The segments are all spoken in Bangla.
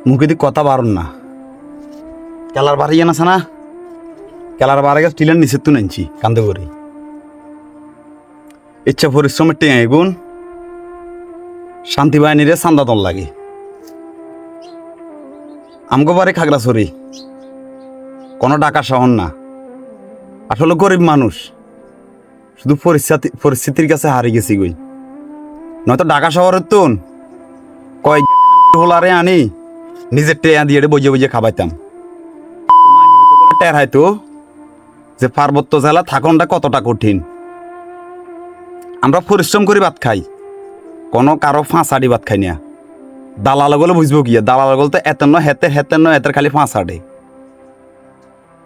মুখে দিয়ে কথা বারণ না। কেলার বাড়ি জানাস না, কেলার বাড়ি গেছে টিলের নিচে তুই নাইছি কান্দে করি। ইচ্ছা পরিশ্রমের টেঙা এগুন শান্তি বাহিনীরে চান্দা দল লাগে। আমগো বাড়ি খাগড়াছড়ি, কোনো ডাকা শহর না। আসলে গরিব মানুষ, শুধু পরিস্থিতির কাছে হারিয়ে গেছি গই। নয়তো ঢাকা শহরের তো কয়েক হোলারে আনি নিজের টেয়া দিয়ে বজে বজে খাবাইতাম। টের হয়তো যে পার্বত্য জেলা থাকনটা কতটা কঠিন। আমরা পরিশ্রম করে ভাত খাই, কোনো কারো ফাঁসাড়ি ভাত খাই না। দালাল গলে বুঝবো গিয়ে, দালাল গল তো এত নয় হেতের খালি ফাঁসাড়ে।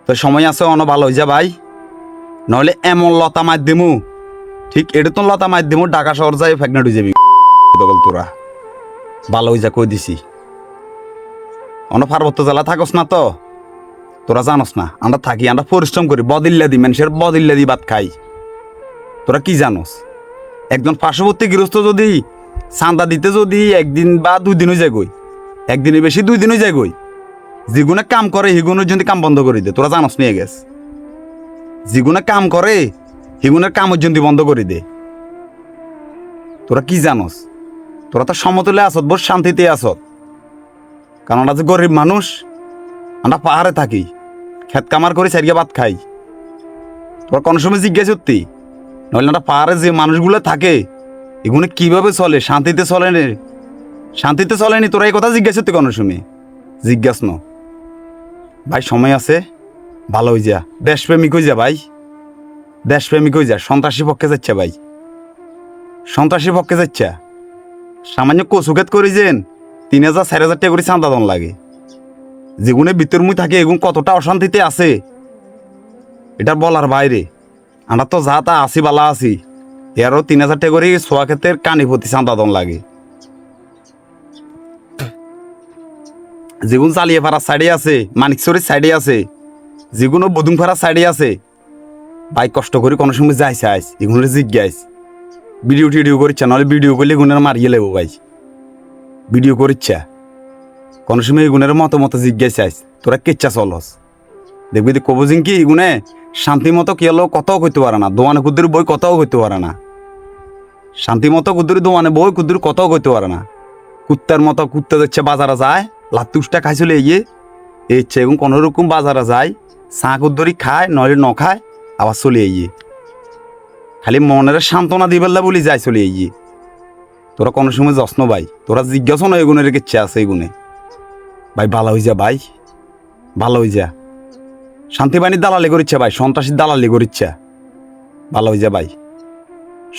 তো সময় আছে অন ভালো হয়ে যা ভাই, নহলে এমন লতা মার দিমু, ঠিক এটা তো লতা মার দিমু ঢাকা শহর যাই প্রেগনেন্ট হয়ে যাবি। তোরা ভালো হয়ে যা কই দিছি। অন পার্বত্য জেলা থাকস না তো, তোরা জানস না আমরা থাকি, আমরা পরিশ্রম করি, বদিল্লা দি মানুষের বদিল্লা দি ভাত খাই। তোরা কি জানোস? একজন পার্শ্ববর্তী গৃহস্থ যদি চান্দা দিতে যদি একদিন বা 2 দিন হয়ে যায় গই, একদিনের বেশি 2 দিন হয়ে যায় গই, যেগুনে কাম করে সেগুনের যদি কাম বন্ধ করে দে। তোরা জানোস নিয়ে গেছ, যেগুনে কাম করে সেগুনের কামের জন্য বন্ধ করে দে। তোরা কি জানোস? তোরা তো সমতলে আসত, বস শান্তিতে আসত। কারণ আমরা যে গরিব মানুষ, আমরা পাহাড়ে থাকি, খেত কামার করে সারিয়া ভাত খাই। তোরা কোনো সময় জিজ্ঞাসা করতি? নইলে আমরা পাহাড়ে যে মানুষগুলো থাকে এগুলো কিভাবে চলে, শান্তিতে চলে নে, শান্তিতে চলেনি? তোরা এই কথা জিজ্ঞাসা করতি কোনো সময়? জিজ্ঞাস ন ভাই, সময় আছে, ভালো হয়ে যা, দেশপ্রেমিক হয়ে যা ভাই, দেশপ্রেমিক হয়ে যা। সন্ত্রাসী পক্ষে যাচ্ছে ভাই, সন্ত্রাসী পক্ষে যাচ্ছে। সামান্য কচুকেত করি যেন 3,000 4,000 টাকা করে চান্দা দন লাগে। যেগুনে ভিতর মুই থাকে এগুন কতটা অশান্তিতে আছে এটা বলার বাইরে। আমরা তো যা তা আসি বালা আছি, এরও 3,000 টাকা করে সোয়া ক্ষেতের কানিপতি চান্দা দন লাগে। যেগুন চালিয়ে ফাড়ার সাইডে আছে, মানিকচুরির সাইডে আছে, যেগুলো বদুং ফাড়ার সাইডে আছে, ভাই কষ্ট করে কোনো সময় যাইছে আইস এগুলো জিজ্ঞাস। ভিডিও টিডিও করিচ্ছা, নাহলে ভিডিও করলে এগুনের মারিয়ে লেবো ভাই। ভিডিও করিচ্ছা কোনো সময় এগুনের মতো জিজ্ঞাসা আইস, তোরা কেচ্ছা চলস দেখবি কবো জিং কি এগুনে শান্তি মতো কি হলো কথাও করতে পারে না। দোয়ানে কুদ্দুর বই কথাও করতে পারে না, শান্তি মতো কুদ্দুরি দোয়ানে বই কুদ্দুর কথাও করতে পারে না। কুত্তার মতো কুত্তা যাচ্ছে বাজারে যায়, লাত্তুসটা খাইছিল এই ইচ্ছে এবং কোনো রকম বাজারে যায়, চা কুদ্দুরি খায় নইলে ন খায়, আবার চলে এই খালি মনের সান্ত্বনা দিবেলা বলি যায় চলে এই। তোরা কোনো সময় যত্ন ভাই, তোরা জিজ্ঞাসা নয় এগুনের ইচ্ছে আছে এগুনে। ভাই ভালো হয়ে যা ভাই, ভালো হয়ে যা। শান্তি বাহিনীর দালালি করিচ্ছে ভাই, সন্ত্রাসীর দালালি করিচ্ছে। ভালো হয়ে যা ভাই।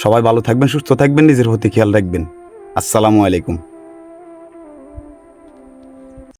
সবাই ভালো থাকবেন, সুস্থ থাকবেন, নিজের প্রতি খেয়াল রাখবেন। আসসালামু আলাইকুম।